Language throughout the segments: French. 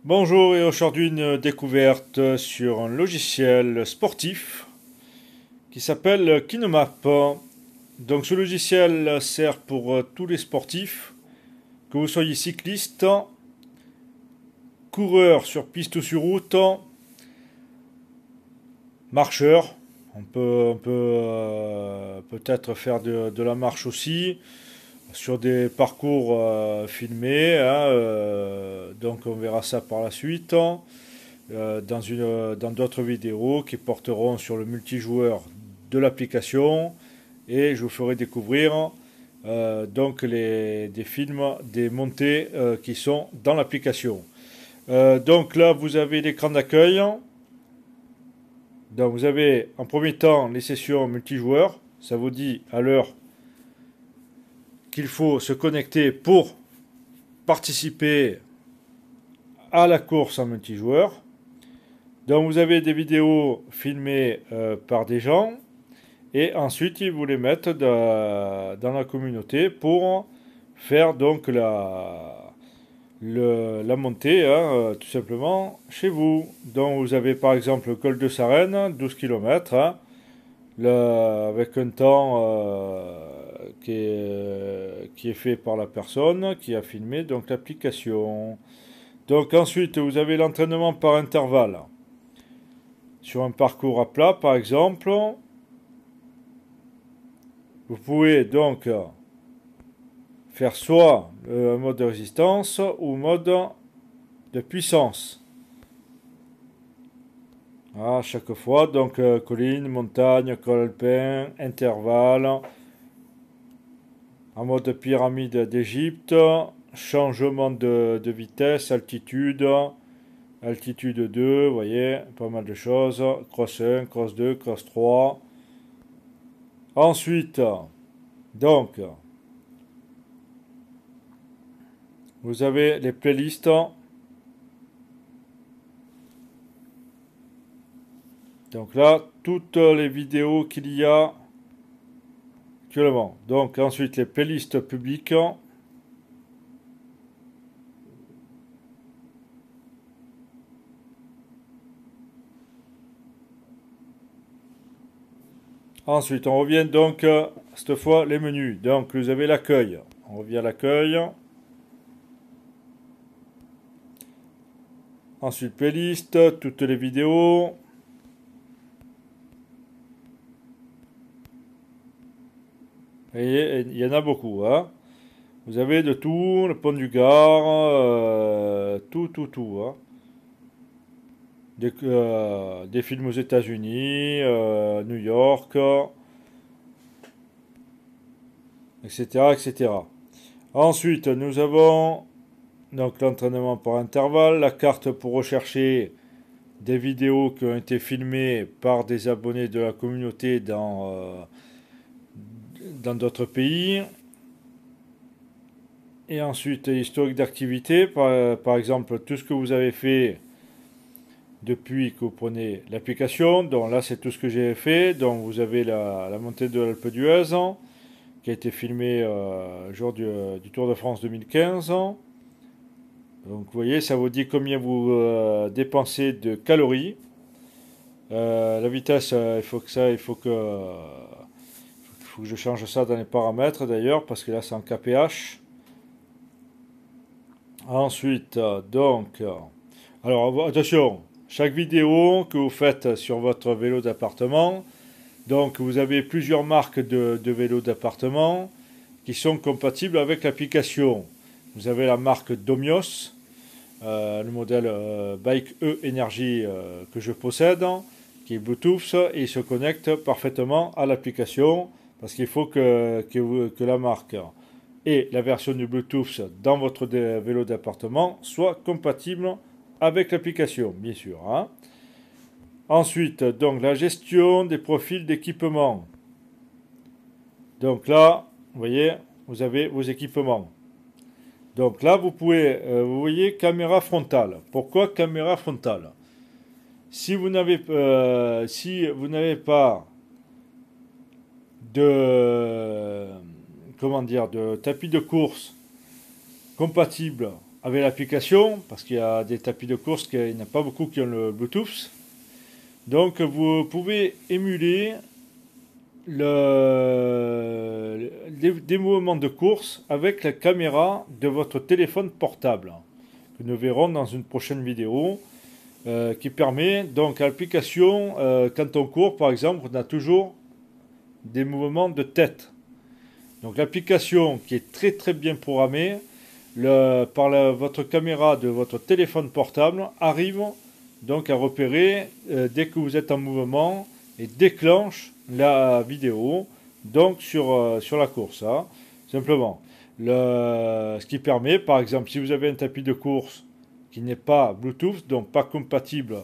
Bonjour et aujourd'hui une découverte sur un logiciel sportif qui s'appelle KinoMap. Donc ce logiciel sert pour tous les sportifs, que vous soyez cycliste, coureur sur piste ou sur route, marcheur. On peut peut-être faire de la marche aussi sur des parcours filmés, hein, donc on verra ça par la suite. Dans d'autres vidéos qui porteront sur le multijoueur de l'application et je vous ferai découvrir donc des films, des montées qui sont dans l'application. Donc là vous avez l'écran d'accueil. Donc vous avez en premier temps les sessions multijoueurs. Ça vous dit à l'heure qu'il faut se connecter pour participer à la course en multijoueur. Donc vous avez des vidéos filmées par des gens et ensuite ils vous les mettent dans la communauté pour faire donc la montée, hein, tout simplement chez vous. Donc vous avez par exemple le col de Sarenne, 12 km, hein, avec un temps qui est fait par la personne qui a filmé donc l'application. Donc ensuite vous avez l'entraînement par intervalle. Sur un parcours à plat, par exemple, vous pouvez donc faire soit un mode de résistance ou mode de puissance. À chaque fois, donc colline, montagne, col alpin, intervalle, en mode pyramide d'Égypte, changement de vitesse, altitude, altitude 2, vous voyez, pas mal de choses. Cross 1, cross 2, cross 3. Ensuite, donc, vous avez les playlists. Donc là, toutes les vidéos qu'il y a actuellement. Donc ensuite, les playlists publiques. Ensuite, on revient donc, cette fois, les menus. Donc, vous avez l'accueil. On revient à l'accueil. Ensuite, playlist, toutes les vidéos. Et il y en a beaucoup, hein. Vous avez de tout, le pont du Gard, tout, hein. Des films aux États-Unis, New York, etc., etc. Ensuite, nous avons donc l'entraînement par intervalle, la carte pour rechercher des vidéos qui ont été filmées par des abonnés de la communauté dans d'autres pays. Et ensuite, historique d'activité, par exemple, tout ce que vous avez fait depuis que vous prenez l'application. Donc là, c'est tout ce que j'ai fait. Donc vous avez la montée de l'Alpe d'Huez qui a été filmée jour du Tour de France 2015. Donc vous voyez, ça vous dit combien vous dépensez de calories. La vitesse, il faut que je change ça dans les paramètres d'ailleurs, parce que là c'est en kph. Ensuite, donc, alors attention, chaque vidéo que vous faites sur votre vélo d'appartement, donc vous avez plusieurs marques de vélos d'appartement qui sont compatibles avec l'application. Vous avez la marque Domios, le modèle Bike E Energy que je possède, qui est Bluetooth et il se connecte parfaitement à l'application parce qu'il faut que la marque et la version du Bluetooth dans votre vélo d'appartement soit compatible avec l'application, bien sûr, hein. Ensuite, donc la gestion des profils d'équipement. Donc là, vous voyez, vous avez vos équipements. Donc là, vous voyez caméra frontale. Pourquoi caméra frontale? Si vous n'avez pas de, comment dire, de tapis de course compatible avec l'application, parce qu'il y a des tapis de course, il n'y en a pas beaucoup qui ont le Bluetooth. Donc vous pouvez émuler des mouvements de course avec la caméra de votre téléphone portable, que nous verrons dans une prochaine vidéo, qui permet donc à l'application, quand on court par exemple, on a toujours des mouvements de tête. Donc l'application qui est très très bien programmée, votre caméra de votre téléphone portable arrive donc à repérer dès que vous êtes en mouvement et déclenche la vidéo donc sur la course, hein, simplement. Ce qui permet, par exemple, si vous avez un tapis de course qui n'est pas Bluetooth, donc pas compatible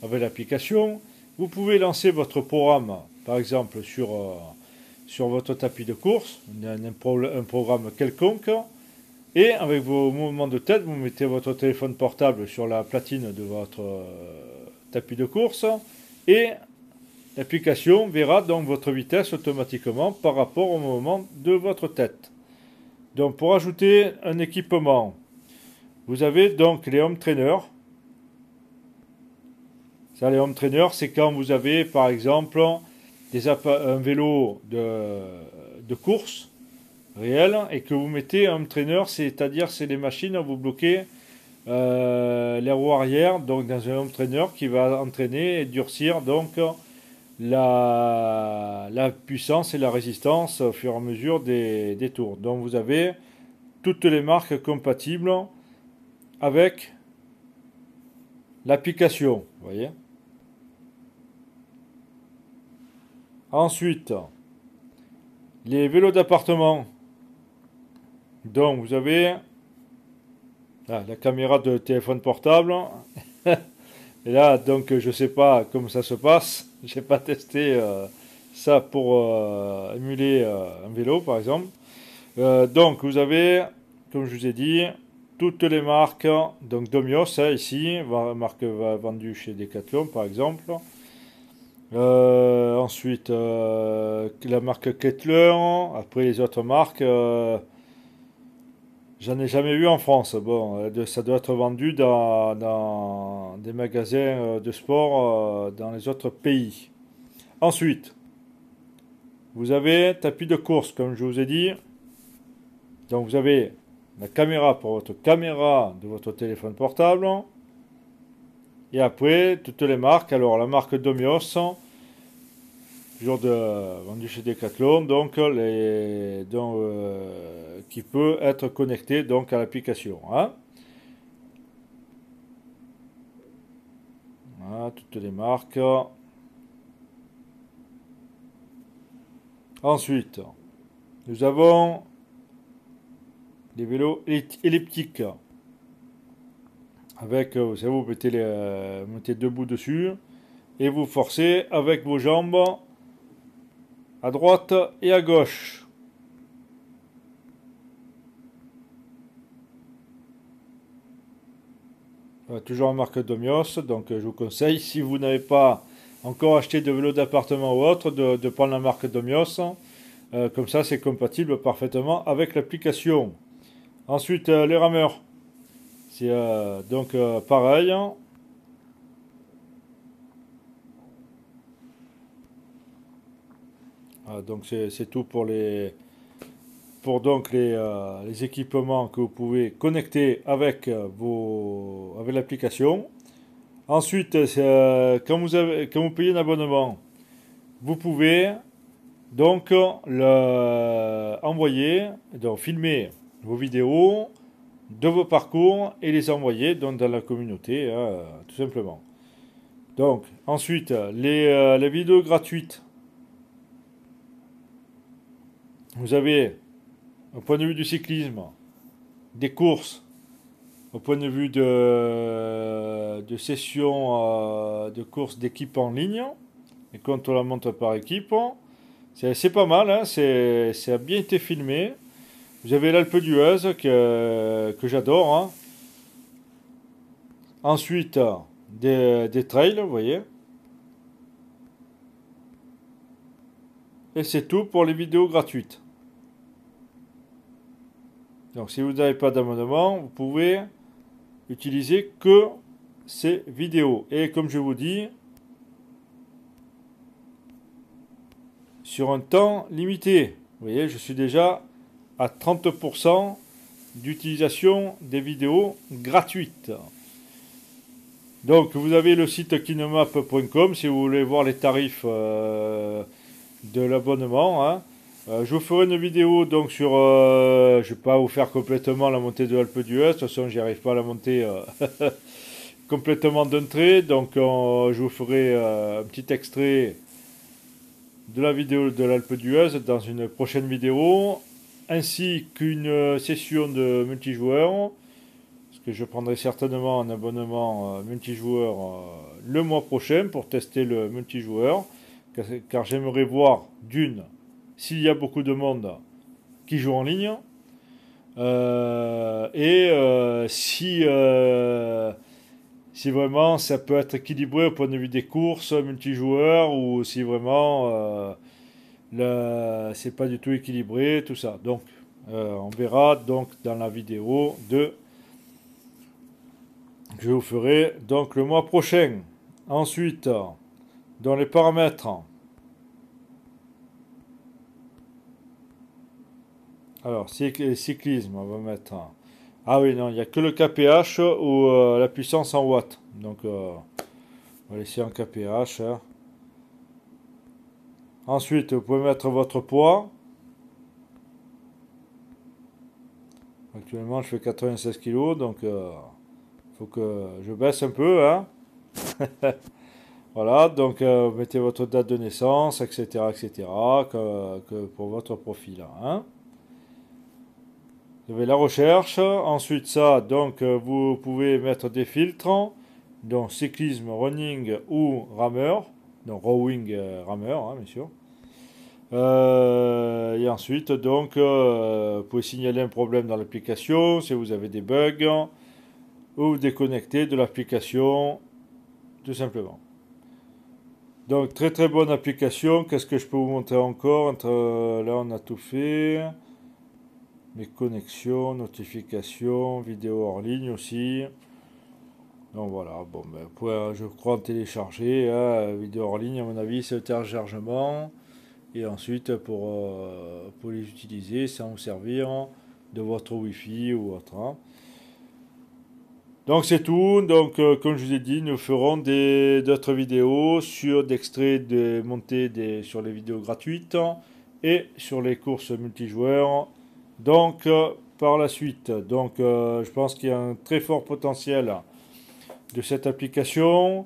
avec l'application, vous pouvez lancer votre programme, par exemple, sur votre tapis de course, un programme quelconque, et avec vos mouvements de tête, vous mettez votre téléphone portable sur la platine de votre tapis de course, et l'application verra donc votre vitesse automatiquement par rapport au mouvement de votre tête. Donc pour ajouter un équipement, vous avez donc les home trainers. Ça, les home trainers, c'est quand vous avez par exemple un vélo de course réel et que vous mettez un home trainer, c'est-à-dire c'est les machines, vous bloquez les roues arrière donc dans un home trainer qui va entraîner et durcir donc la puissance et la résistance au fur et à mesure des tours. Donc vous avez toutes les marques compatibles avec l'application, vous voyez. Ensuite, les vélos d'appartement. Donc vous avez la caméra de téléphone portable. Et là, donc je sais pas comment ça se passe. J'ai pas testé ça pour émuler un vélo, par exemple. Donc vous avez, comme je vous ai dit, toutes les marques. Donc Domios, hein, ici, marque vendue chez Decathlon, par exemple. Ensuite, la marque Kettler. Après les autres marques. J'en ai jamais vu en France. Bon, ça doit être vendu dans des magasins de sport dans les autres pays. Ensuite, vous avez tapis de course, comme je vous ai dit. Donc vous avez la caméra pour votre caméra de votre téléphone portable. Et après, toutes les marques. Alors la marque Domios, toujours vendu chez Decathlon, donc qui peut être connecté donc à l'application. Hein. Voilà, toutes les marques. Ensuite, nous avons des vélos elliptiques. Avec, vous savez, vous mettez debout dessus et vous forcez avec vos jambes à droite et à gauche. Toujours en marque Domios, donc je vous conseille, si vous n'avez pas encore acheté de vélo d'appartement ou autre, de prendre la marque Domios. Comme ça, c'est compatible parfaitement avec l'application. Ensuite, les rameurs. C'est donc pareil. Donc c'est tout pour les équipements que vous pouvez connecter avec avec l'application. Ensuite, quand vous payez un abonnement, vous pouvez donc filmer vos vidéos de vos parcours et les envoyer donc dans la communauté, tout simplement. Donc ensuite, les vidéos gratuites. Vous avez, au point de vue du cyclisme, des courses, au point de vue de sessions de courses d'équipe en ligne, et quand on la monte par équipe, c'est pas mal, hein, ça a bien été filmé. Vous avez l'Alpe d'Huez que j'adore. Hein. Ensuite, des trails, vous voyez. Et c'est tout pour les vidéos gratuites. Donc si vous n'avez pas d'abonnement, vous pouvez utiliser que ces vidéos. Et comme je vous dis, sur un temps limité. Vous voyez, je suis déjà à 30% d'utilisation des vidéos gratuites. Donc vous avez le site kinemap.com si vous voulez voir les tarifs de l'abonnement. Hein. Je vous ferai une vidéo donc sur... je ne vais pas vous faire complètement la montée de l'Alpe d'Huez. De toute façon, j'y arrive pas à la monter complètement d'un trait. Donc je vous ferai un petit extrait de la vidéo de l'Alpe d'Huez dans une prochaine vidéo. Ainsi qu'une session de multijoueur. Parce que je prendrai certainement un abonnement multijoueur le mois prochain pour tester le multijoueur. Car j'aimerais voir d'une, s'il y a beaucoup de monde qui joue en ligne. Si vraiment ça peut être équilibré au point de vue des courses multijoueurs ou si vraiment c'est pas du tout équilibré, tout ça. Donc on verra donc dans la vidéo que je vous ferai donc le mois prochain. Ensuite, dans les paramètres, alors cyclisme, on va mettre. Ah oui, non, il n'y a que le kph ou la puissance en watts. Donc on va laisser en kph. Hein. Ensuite, vous pouvez mettre votre poids. Actuellement, je fais 96 kg, donc il faut que je baisse un peu. Hein. Voilà, donc vous mettez votre date de naissance, etc., etc., que pour votre profil. Hein. Vous avez la recherche. Ensuite, ça, donc vous pouvez mettre des filtres, donc cyclisme, running ou rameur, donc rowing, rameur, hein, bien sûr. Et ensuite, donc, vous pouvez signaler un problème dans l'application si vous avez des bugs ou vous déconnecter de l'application, tout simplement. Donc, très très bonne application. Qu'est-ce que je peux vous montrer encore? Là, on a tout fait. Mes connexions, notifications, vidéos hors ligne aussi. Donc voilà, bon, ben, vous pouvez, je crois, en télécharger. Hein, vidéo hors ligne, à mon avis, c'est le téléchargement. Et ensuite, pour les utiliser, sans vous servir de votre Wi-Fi ou autre. Hein. Donc c'est tout. Donc comme je vous ai dit, nous ferons d'autres vidéos sur d'extraits de montées sur les vidéos gratuites et sur les courses multijoueurs. Donc par la suite, donc je pense qu'il y a un très fort potentiel de cette application.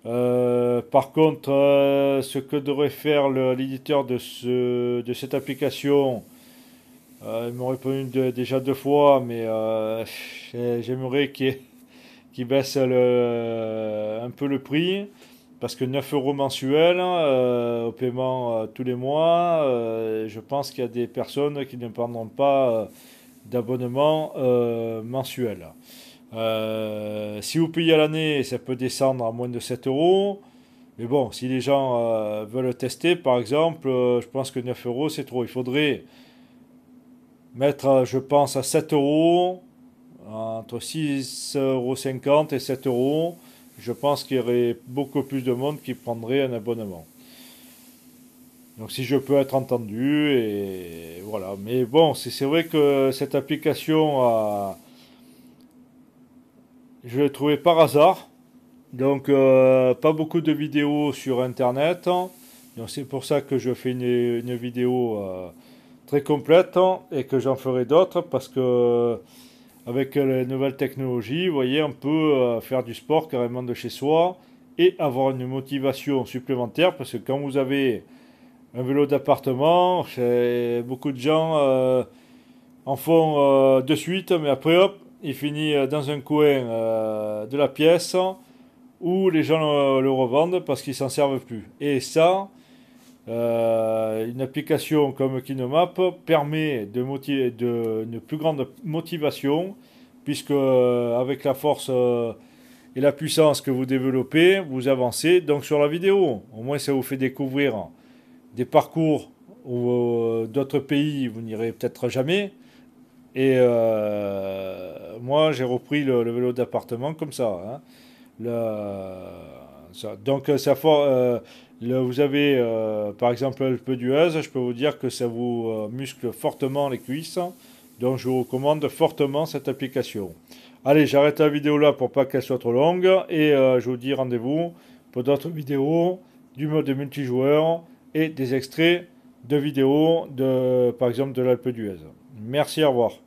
Par contre, ce que devrait faire l'éditeur de cette application, il m'a répondu déjà 2 fois, mais j'aimerais qu'il baisse un peu le prix, parce que 9 euros mensuels au paiement tous les mois, je pense qu'il y a des personnes qui ne prendront pas d'abonnement mensuel. Si vous payez à l'année, ça peut descendre à moins de 7 euros. Mais bon, si les gens veulent tester, par exemple, je pense que 9 euros, c'est trop. Il faudrait mettre, je pense, à 7 euros, entre 6,50 € et 7 euros. Je pense qu'il y aurait beaucoup plus de monde qui prendrait un abonnement. Donc si je peux être entendu, et voilà. Mais bon, c'est vrai que cette application, je l'ai trouvée par hasard. Donc pas beaucoup de vidéos sur internet. Donc c'est pour ça que je fais une vidéo très complète et que j'en ferai d'autres parce que avec les nouvelles technologies, vous voyez, on peut faire du sport carrément de chez soi et avoir une motivation supplémentaire parce que quand vous avez un vélo d'appartement, beaucoup de gens en font de suite, mais après hop, il finit dans un coin de la pièce où les gens le revendent parce qu'ils s'en servent plus. Et ça, une application comme Kinemap permet une plus grande motivation, puisque avec la force et la puissance que vous développez, vous avancez donc sur la vidéo. Au moins, ça vous fait découvrir des parcours où d'autres pays, vous n'irez peut-être jamais. Et moi j'ai repris le vélo d'appartement comme ça, hein. Donc vous avez par exemple l'Alpe d'Huez, je peux vous dire que ça vous muscle fortement les cuisses. Donc je vous recommande fortement cette application. Allez, j'arrête la vidéo là pour pas qu'elle soit trop longue et je vous dis rendez-vous pour d'autres vidéos du mode multijoueur et des extraits de vidéos de par exemple de l'Alpe d'Huez. Merci, au revoir.